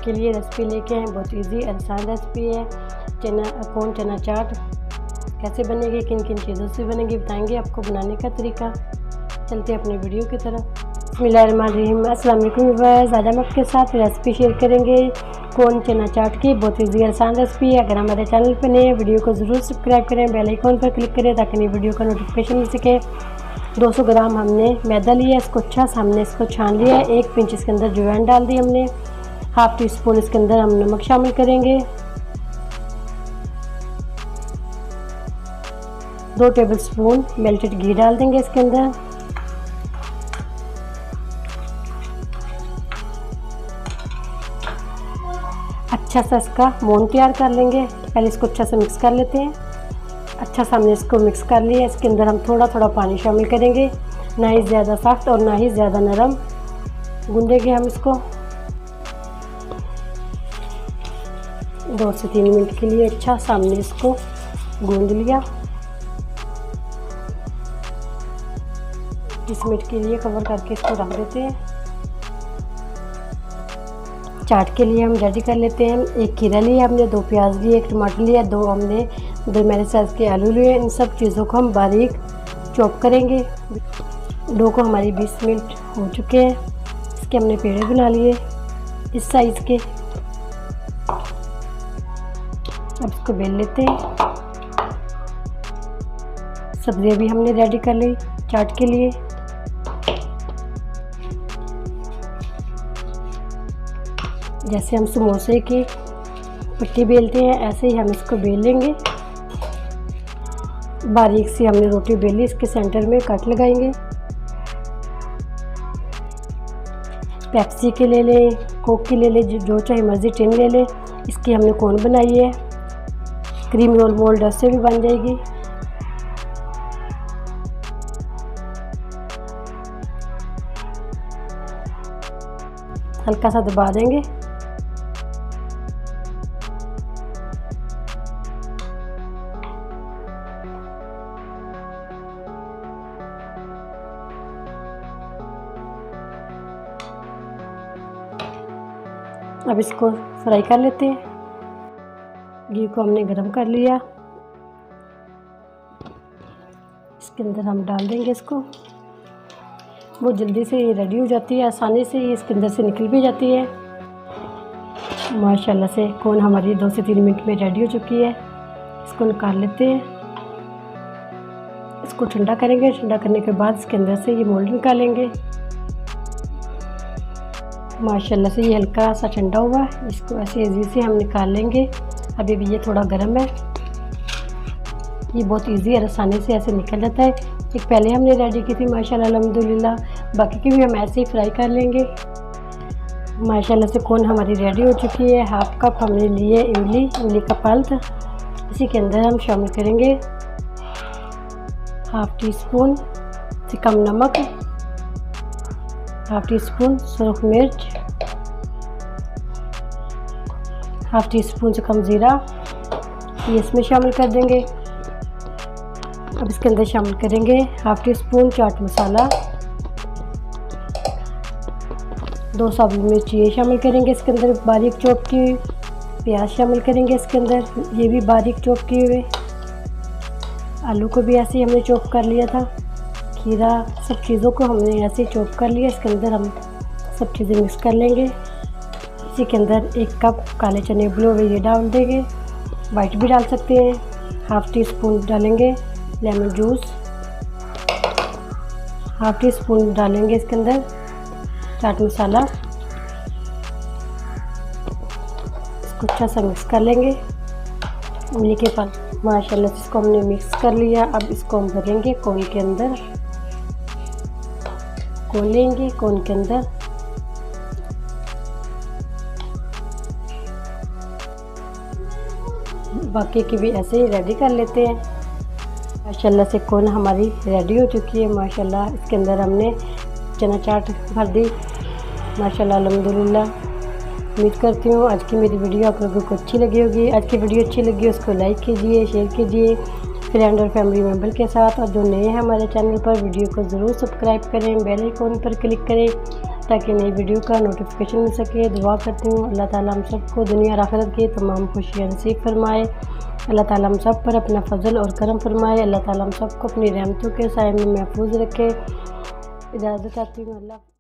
के लिए रेसिपी लेके हैं। बहुत इजी आसान रेसिपी है। कौन चना चाट कैसे बनेगी, किन किन चीज़ों से बनेगी बताएंगे आपको बनाने का तरीका। चलते हैं अपनी वीडियो की तरफ। बिस्मिल्लाहिर्रहमानिर्रहीम। अस्सलाम वालेकुम व्यूअर्स, आज हम आपके साथ रेसिपी शेयर करेंगे कौन चना चाट की। बहुत इजी आसान रेसिपी है। अगर हमारे चैनल पर नए हैं वीडियो को ज़रूर सब्सक्राइब करें, बेल आइकन पर क्लिक करें ताकि नई वीडियो का नोटिफिकेशन मिल सके। 200 ग्राम हमने मैदा लिया, इसको अच्छा से हमने इसको छान लिया है। 1 पिंच इसके अंदर अजवाइन डाल दी हमने। हाफ टी स्पून इसके अंदर हम नमक शामिल करेंगे। 2 टेबलस्पून मेल्टेड घी डाल देंगे इसके अंदर। अच्छा सा इसका मोन तैयार कर लेंगे। पहले इसको अच्छा से मिक्स कर लेते हैं। अच्छा सा हमने इसको मिक्स कर लिया। इसके अंदर हम थोड़ा थोड़ा पानी शामिल करेंगे, ना ही ज़्यादा सख्त और ना ही ज़्यादा नरम। गूंदेंगे हम इसको 2 से 3 मिनट के लिए। अच्छा सा हमने इसको गूंद लिया। 20 मिनट के लिए कवर करके इसको रख देते हैं। चाट के लिए हम रेडी कर लेते हैं। 1 खीरा लिया हमने, 2 प्याज लिए, 1 टमाटर लिया, 2 हमने दरमियाने साइज़ के आलू लिए। इन सब चीज़ों को हम बारीक चॉप करेंगे। डो को हमारी 20 मिनट हो चुके हैं। इसके हमने पेड़े बना लिए इस साइज़ के। अब इसको बेल लेते हैं। सब्जियां भी हमने रेडी कर ली चाट के लिए। जैसे हम समोसे की पट्टी बेलते हैं ऐसे ही हम इसको बेल लेंगे। बारीक सी हमने रोटी बेली, इसके सेंटर में कट लगाएंगे। पेप्सी की ले लें, कोक की ले लें, जो चाहे मर्जी टिन ले लें। इसकी हमने कोन बनाई है। क्रीम रोल मोल्ड से भी बन जाएगी। हल्का सा दबा देंगे। अब इसको फ्राई कर लेते हैं। घी को हमने गरम कर लिया। इसके अंदर हम डाल देंगे इसको। बहुत जल्दी से ये रेडी हो जाती है, आसानी से ये इसके अंदर से निकल भी जाती है। माशाल्लाह से कोन हमारी 2 से 3 मिनट में रेडी हो चुकी है। इसको निकाल लेते हैं। इसको ठंडा करेंगे। ठंडा करने के बाद इसके अंदर से ये मोल्ड निकालेंगे। माशाल्लाह से ये हल्का सा ठंडा हुआ है। इसको ऐसे इजी से हम निकाल लेंगे। अभी भी ये थोड़ा गर्म है। ये बहुत इजी और आसानी से ऐसे निकल जाता है। एक पहले हमने रेडी की थी माशाल्लाह अल्हम्दुलिल्लाह। बाकी की भी हम ऐसे ही फ्राई कर लेंगे। माशाल्लाह से कोन हमारी रेडी हो चुकी है। हाफ कप हमने लिए इमली का पल्प। इसी के अंदर हम शामिल करेंगे हाफ टी स्पून से कम नमक, हाफ टी स्पून सुरख मिर्च, हाफ टी स्पून से कम ज़ीरा, ये इसमें शामिल कर देंगे। अब इसके अंदर शामिल करेंगे half tea spoon chaat masala, 2 साबुत मिर्च ये शामिल करेंगे। इसके अंदर बारीक चॉप की प्याज शामिल करेंगे। इसके अंदर ये भी बारीक चॉप किए हुए। आलू को भी ऐसे ही हमने चॉप कर लिया था। खीरा, सब चीज़ों को हमने ऐसे ही चॉप कर लिया। इसके अंदर हम सब चीज़ें मिक्स कर लेंगे। इसी के अंदर 1 कप काले चने उबले हुए ये डाल देंगे। वाइट भी डाल सकते हैं। हाफ टी स्पून डालेंगे lemon juice, half tea spoon डालेंगे इसके अंदर चाट मसाला। इसको अच्छा सा मिक्स कर लेंगे इमली के पास। माशाल्लाह से इसको हमने मिक्स कर लिया। अब इसको हम भरेंगे कोन के अंदर। कोन लेंगे, कोन के अंदर बाकी की भी ऐसे ही रेडी कर लेते हैं। माशाल्लाह से कोन हमारी रेडी हो चुकी है। माशाल्लाह इसके अंदर हमने चना चाट भर दी। माशाल्लाह अल्हम्दुलिल्लाह। उम्मीद करती हूँ आज की मेरी वीडियो आप लोगों को अच्छी लगी होगी। आज की वीडियो अच्छी लगी उसको लाइक कीजिए, शेयर कीजिए फ्रेंड और फैमिली मेम्बर के साथ। और जो नए हैं हमारे चैनल पर वीडियो को ज़रूर सब्सक्राइब करें, बेल आइकन पर क्लिक करें ताकि नई वीडियो का नोटिफिकेशन मिल सके। दुआ करती हूँ अल्लाह ताला हम सबको दुनिया और आखिरत की तमाम खुशियाँ नसीब फरमाए। अल्लाह ताला हम सब पर अपना फजल और करम फरमाए। अल्लाह ताला हम सबको अपनी रहमतों के साए में महफूज रखे। इजाज़त चाहती हूँ। अल्लाह